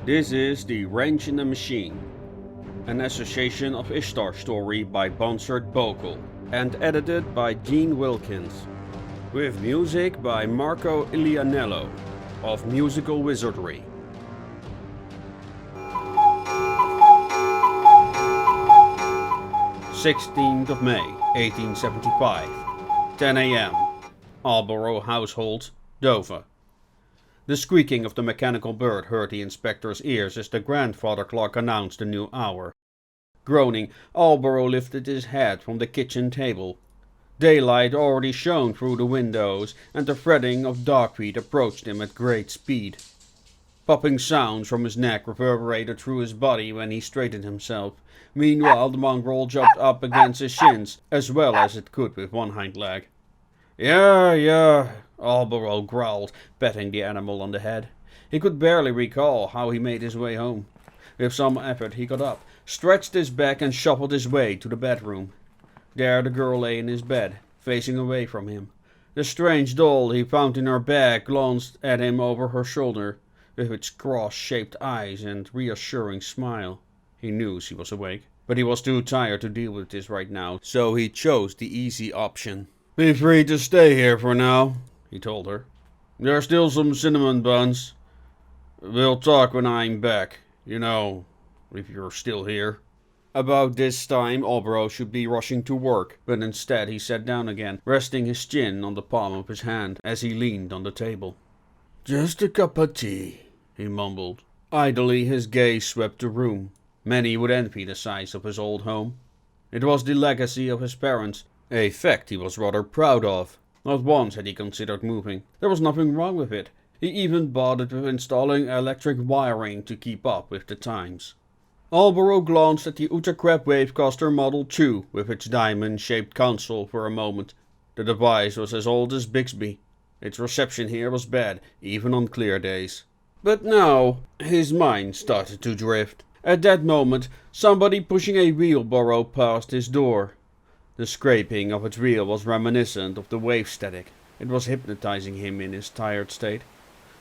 This is The Wrench in the Machine, an Association of Ishtar story by Bonsard Bokel and edited by Gene Wilkins, with music by Marco Ilianello of Musical Wizardry. 16th of May, 1875, 10 a.m. Aldborough Household, Dover. The squeaking of the mechanical bird hurt the inspector's ears as the grandfather clock announced the new hour. Groaning, Aldborough lifted his head from the kitchen table. Daylight already shone through the windows, and the fretting of dog feet approached him at great speed. Popping sounds from his neck reverberated through his body when he straightened himself. Meanwhile, the mongrel jumped up against his shins, as well as it could with one hind leg. Yeah, Aldborough growled, patting the animal on the head. He could barely recall how he made his way home. With some effort he got up, stretched his back and shuffled his way to the bedroom. There the girl lay in his bed, facing away from him. The strange doll he found in her bag glanced at him over her shoulder, with its cross-shaped eyes and reassuring smile. He knew she was awake, but he was too tired to deal with this right now, so he chose the easy option. "Be free to stay here for now," he told her. "There's still some cinnamon buns. We'll talk when I'm back, you know, if you're still here." About this time Aldborough should be rushing to work, but instead he sat down again, resting his chin on the palm of his hand as he leaned on the table. "Just a cup of tea," he mumbled. Idly his gaze swept the room. Many would envy the size of his old home. It was the legacy of his parents, a fact he was rather proud of. Not once had he considered moving. There was nothing wrong with it. He even bothered with installing electric wiring to keep up with the times. Aldborough glanced at the Uttercrab Wavecaster Model 2 with its diamond-shaped console for a moment. The device was as old as Bixby. Its reception here was bad, even on clear days. But now his mind started to drift. At that moment, somebody pushing a wheelbarrow passed his door. The scraping of its wheel was reminiscent of the wave static. It was hypnotizing him in his tired state.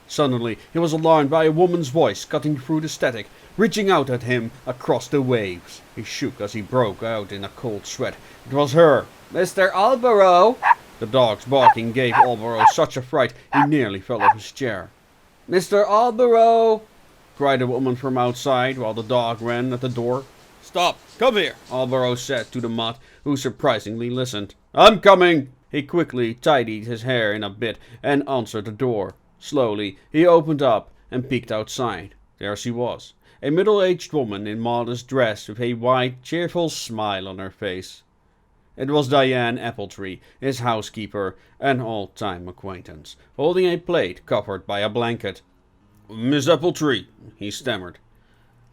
Suddenly, he was alarmed by a woman's voice cutting through the static, reaching out at him across the waves. He shook as he broke out in a cold sweat. It was her. "Mr. Aldborough!" The dog's barking gave Aldborough such a fright he nearly fell off his chair. "Mr. Aldborough!" cried a woman from outside, while the dog ran at the door. "Stop! Come here!" Aldborough said to the mutt, who surprisingly listened. "I'm coming!" He quickly tidied his hair in a bit and answered the door. Slowly he opened up and peeked outside. There she was, a middle-aged woman in modest dress with a wide, cheerful smile on her face. It was Diane Appletree, his housekeeper, an old-time acquaintance, holding a plate covered by a blanket. "Miss Appletree," he stammered.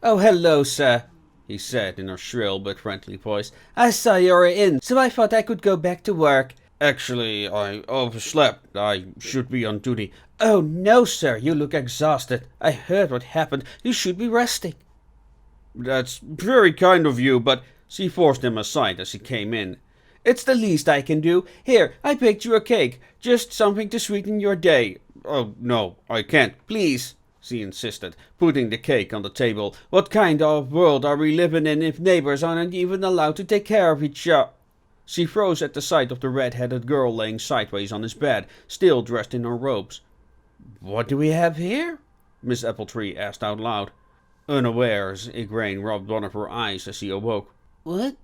"Oh, hello, sir," he said in a shrill but friendly voice. "I saw you were in, so I thought I could go back to work." "Actually, I overslept. I should be on duty." "Oh, no, sir, you look exhausted. I heard what happened. You should be resting." "That's very kind of you, but—" She forced him aside as he came in. "It's the least I can do. Here, I baked you a cake. Just something to sweeten your day." "Oh, no, I can't. "Please," she insisted, putting the cake on the table. "What kind of world are we living in if neighbors aren't even allowed to take care of each other?" She froze at the sight of the red-headed girl laying sideways on his bed, still dressed in her robes. "What do we have here?" Miss Appletree asked out loud. Unawares, Igraine rubbed one of her eyes as she awoke. "What?"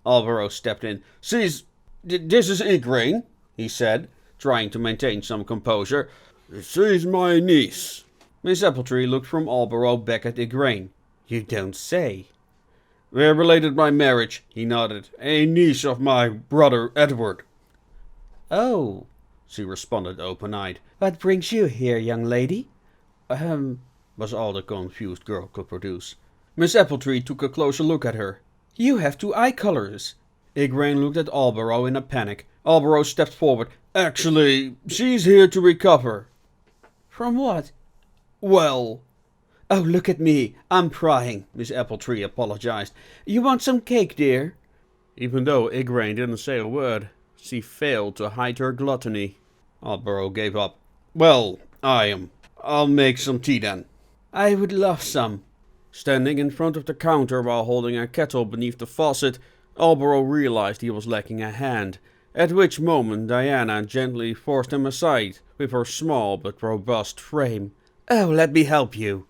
Aldborough stepped in. "This is Igraine," he said, trying to maintain some composure. "She's my niece." Miss Appletree looked from Aldborough back at Igraine. "You don't say." "We're related by marriage," he nodded. "A niece of my brother Edward." "Oh," she responded open-eyed. "What brings you here, young lady?" Was all the confused girl could produce. Miss Appletree took a closer look at her. "You have two eye colors." Igraine looked at Aldborough in a panic. Aldborough stepped forward. "Actually, she's here to recover." "From what?" "Well—" "Oh, look at me. I'm crying," Miss Appletree apologized. "You want some cake, dear?" Even though Igraine didn't say a word, she failed to hide her gluttony. Aldborough gave up. "Well, I'll make some tea then." I would love some. Standing in front of the counter while holding a kettle beneath the faucet, Alborough realized he was lacking a hand, at which moment Diana gently forced him aside with her small but robust frame. Oh, let me help you.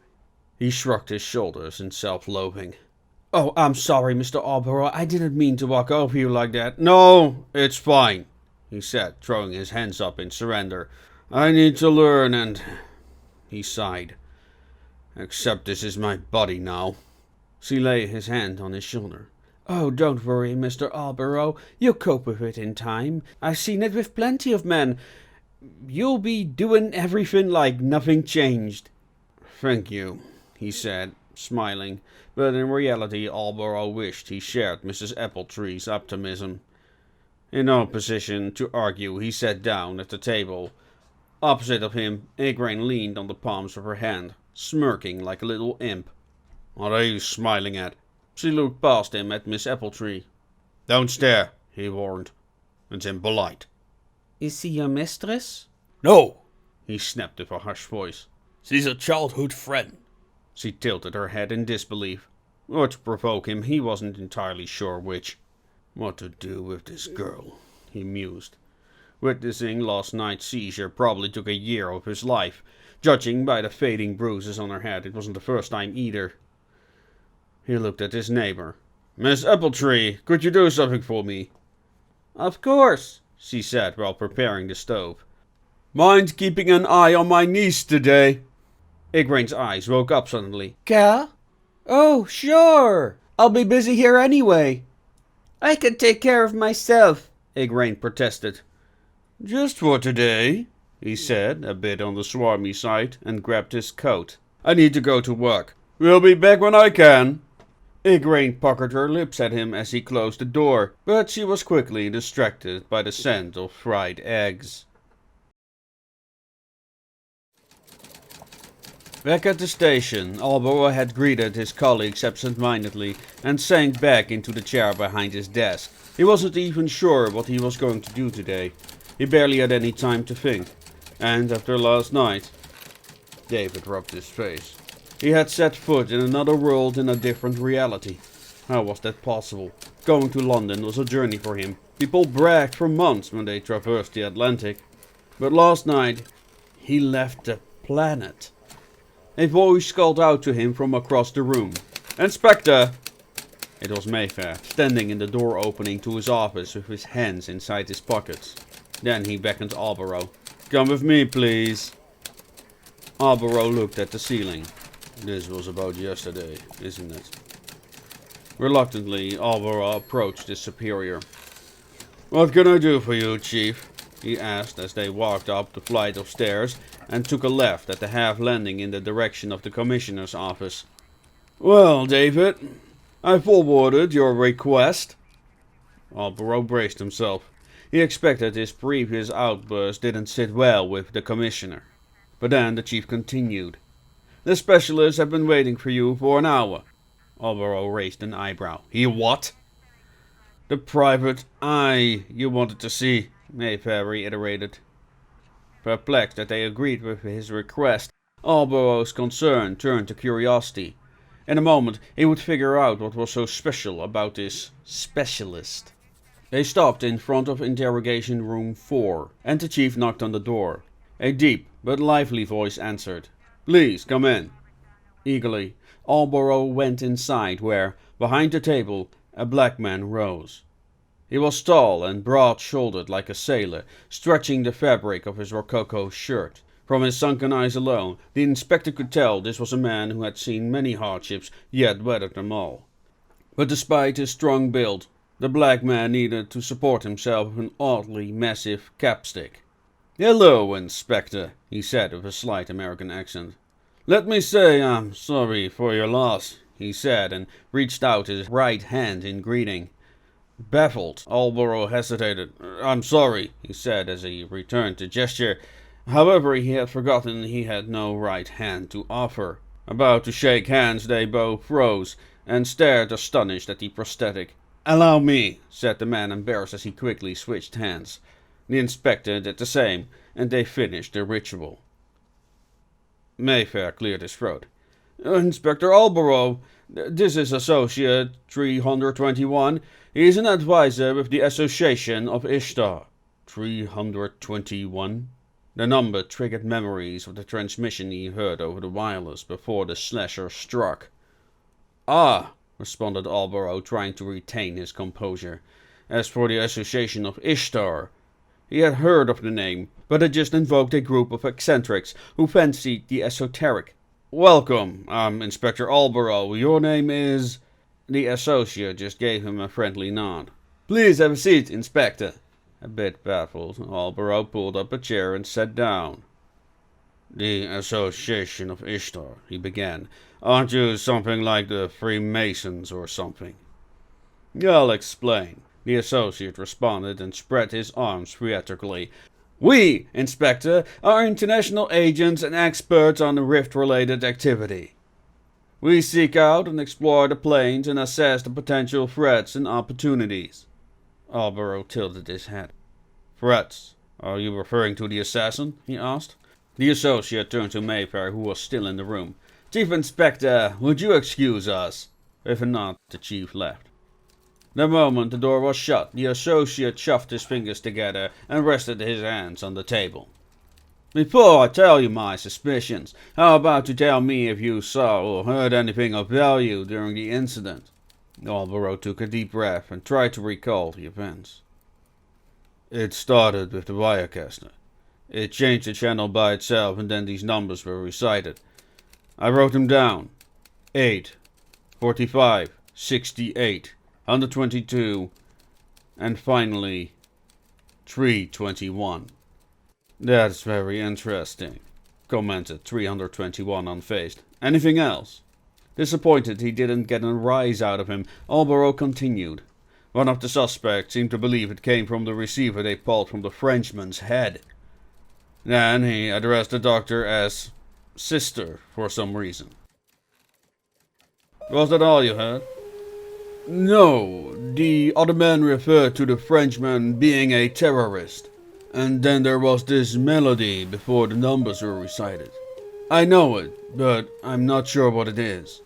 He shrugged his shoulders in self-loathing. Oh, I'm sorry, Mr. Alborough. I didn't mean to walk over you like that. No, it's fine, he said, throwing his hands up in surrender. I need to learn and... He sighed. Except this is my body now. She laid his hand on his shoulder. Oh, don't worry, Mr. Alborough. You'll cope with it in time. I've seen it with plenty of men. You'll be doing everything like nothing changed. Thank you, he said, smiling, but in reality Alborough wished he shared Mrs. Appletree's optimism. In no position to argue, he sat down at the table. Opposite of him, Igraine leaned on the palms of her hand, smirking like a little imp. What are you smiling at? She looked past him at Miss Appletree. Don't stare, he warned. It's impolite. Is she your mistress? No, he snapped with a harsh voice. she's a childhood friend. She tilted her head in disbelief. Or to provoke him, he wasn't entirely sure which. What to do with this girl, he mused. Witnessing last night's seizure probably took a year of his life. Judging by the fading bruises on her head, it wasn't the first time either. He looked at his neighbor. Miss Appletree, could you do something for me? Of course, she said while preparing the stove. Mind keeping an eye on my niece today? Igraine's eyes woke up suddenly. Cal? Oh, sure. I'll be busy here anyway. I can take care of myself, Igraine protested. Just for today, he said, a bit on the swarmy side, and grabbed his coat. I need to go to work. We'll be back when I can. Igraine puckered her lips at him as he closed the door, but she was quickly distracted by the scent of fried eggs. Back at the station, Alborough had greeted his colleagues absent-mindedly and sank back into the chair behind his desk. He wasn't even sure what he was going to do today. He barely had any time to think. And after last night... David rubbed his face. He had set foot in another world in a different reality. How was that possible? Going to London was a journey for him. People bragged for months when they traversed the Atlantic. But last night, he left the planet. A voice called out to him from across the room. Inspector! It was Mayfair, standing in the door opening to his office with his hands inside his pockets. Then he beckoned Alborough. Come with me, please. Alborough looked at the ceiling. This was about yesterday, isn't it? Reluctantly, Alborough approached his superior. What can I do for you, Chief? He asked as they walked up the flight of stairs and took a left at the half landing in the direction of the Commissioner's office. Well, David, I forwarded your request. Alborough braced himself. He expected his previous outburst didn't sit well with the Commissioner. But then the Chief continued. The specialists have been waiting for you for an hour. Alborough raised an eyebrow. He what? The private eye you wanted to see, Mayfair reiterated. Perplexed that they agreed with his request, Alborough's concern turned to curiosity. In a moment he would figure out what was so special about this specialist. They stopped in front of interrogation room 4, and the Chief knocked on the door. A deep but lively voice answered. Please, come in. Eagerly, Alborough went inside where, behind the table, a black man rose. He was tall and broad-shouldered like a sailor, stretching the fabric of his rococo shirt. From his sunken eyes alone, the inspector could tell this was a man who had seen many hardships, yet weathered them all. But despite his strong build, the black man needed to support himself with an oddly massive capstick. Hello, Inspector, he said with a slight American accent. Let me say I'm sorry for your loss, he said, and reached out his right hand in greeting. Baffled, Alborough hesitated. I'm sorry, he said as he returned the gesture. However, he had forgotten he had no right hand to offer. About to shake hands, they both rose and stared astonished at the prosthetic. Allow me, said the man embarrassed as he quickly switched hands. The inspector did the same, and they finished the ritual. Mayfair cleared his throat. Inspector Alborough, this is Associate 321. He's an advisor with the Association of Ishtar. 321? The number triggered memories of the transmission he heard over the wireless before the slasher struck. Ah, responded Alborough, trying to retain his composure. As for the Association of Ishtar, he had heard of the name, but it just invoked a group of eccentrics who fancied the esoteric. Welcome, I'm Inspector Alborough. Your name is... The associate just gave him a friendly nod. Please have a seat, Inspector. A bit baffled, Alborough pulled up a chair and sat down. The Association of Ishtar, he began. Aren't you something like the Freemasons or something? I'll explain, the associate responded and spread his arms theatrically. We, Inspector, are international agents and experts on rift-related activity. We seek out and explore the planes and assess the potential threats and opportunities. Alborough tilted his head. Threats? Are you referring to the assassin? He asked. The associate turned to Mayfair, who was still in the room. Chief Inspector, would you excuse us? With a nod, the chief left. The moment the door was shut, the associate shoved his fingers together and rested his hands on the table. Before I tell you my suspicions, how about you tell me if you saw or heard anything of value during the incident? Alborough took a deep breath and tried to recall the events. It started with the Wirecaster. It changed the channel by itself and then these numbers were recited. I wrote them down. 8, 45, 68, 122, and finally 321. That's very interesting, commented 321 unfazed. Anything else? Disappointed he didn't get a rise out of him, Alborough continued. One of the suspects seemed to believe it came from the receiver they pulled from the Frenchman's head. Then he addressed the doctor as Sister for some reason. Was that all you heard? No, the other man referred to the Frenchman being a terrorist. And then there was this melody before the numbers were recited. I know it, but I'm not sure what it is.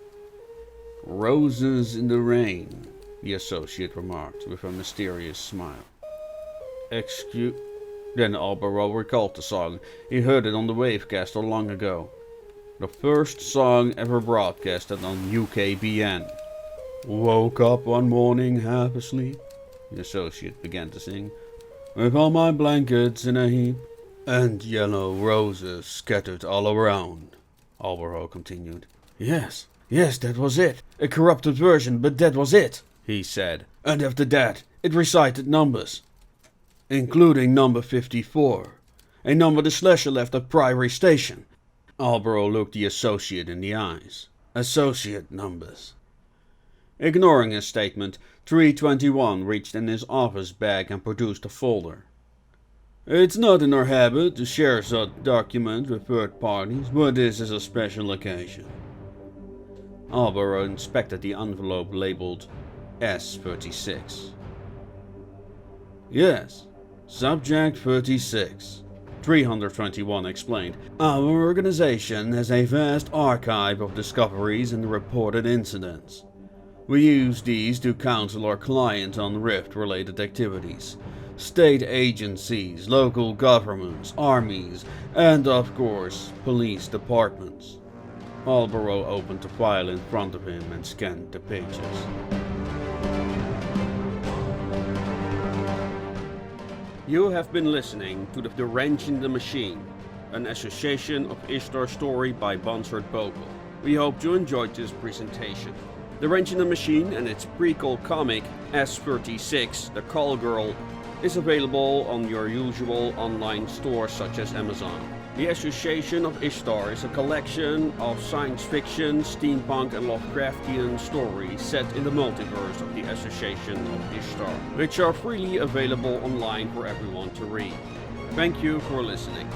Roses in the rain, the associate remarked with a mysterious smile. Excuse... Then Alborough recalled the song. He heard it on the Wavecaster long ago. The first song ever broadcasted on UKBN. Woke up one morning half asleep, the associate began to sing, with all my blankets in a heap, and yellow roses scattered all around, Alborough continued. Yes, that was it. A corrupted version, but that was it, he said. And after that, it recited numbers, including number 54, a number the slasher left at Priory Station. Alborough looked the associate in the eyes. Associate numbers. Ignoring his statement, 321 reached in his office bag and produced a folder. It's not in our habit to share such documents with third parties, but this is a special occasion. Alborough inspected the envelope labeled S36. Yes, Subject 36. 321 explained. Our organization has a vast archive of discoveries and reported incidents. We use these to counsel our clients on rift-related activities. State agencies, local governments, armies, and of course, police departments. Alborough opened the file in front of him and scanned the pages. You have been listening to The Wrench in the Machine, an Association of Ishtar story by Bansard Bogle. We hope you enjoyed this presentation. The Wrench in the Machine and its prequel comic, S36, The Call Girl, is available on your usual online stores such as Amazon. The Association of Ishtar is a collection of science fiction, steampunk and Lovecraftian stories set in the multiverse of the Association of Ishtar, which are freely available online for everyone to read. Thank you for listening.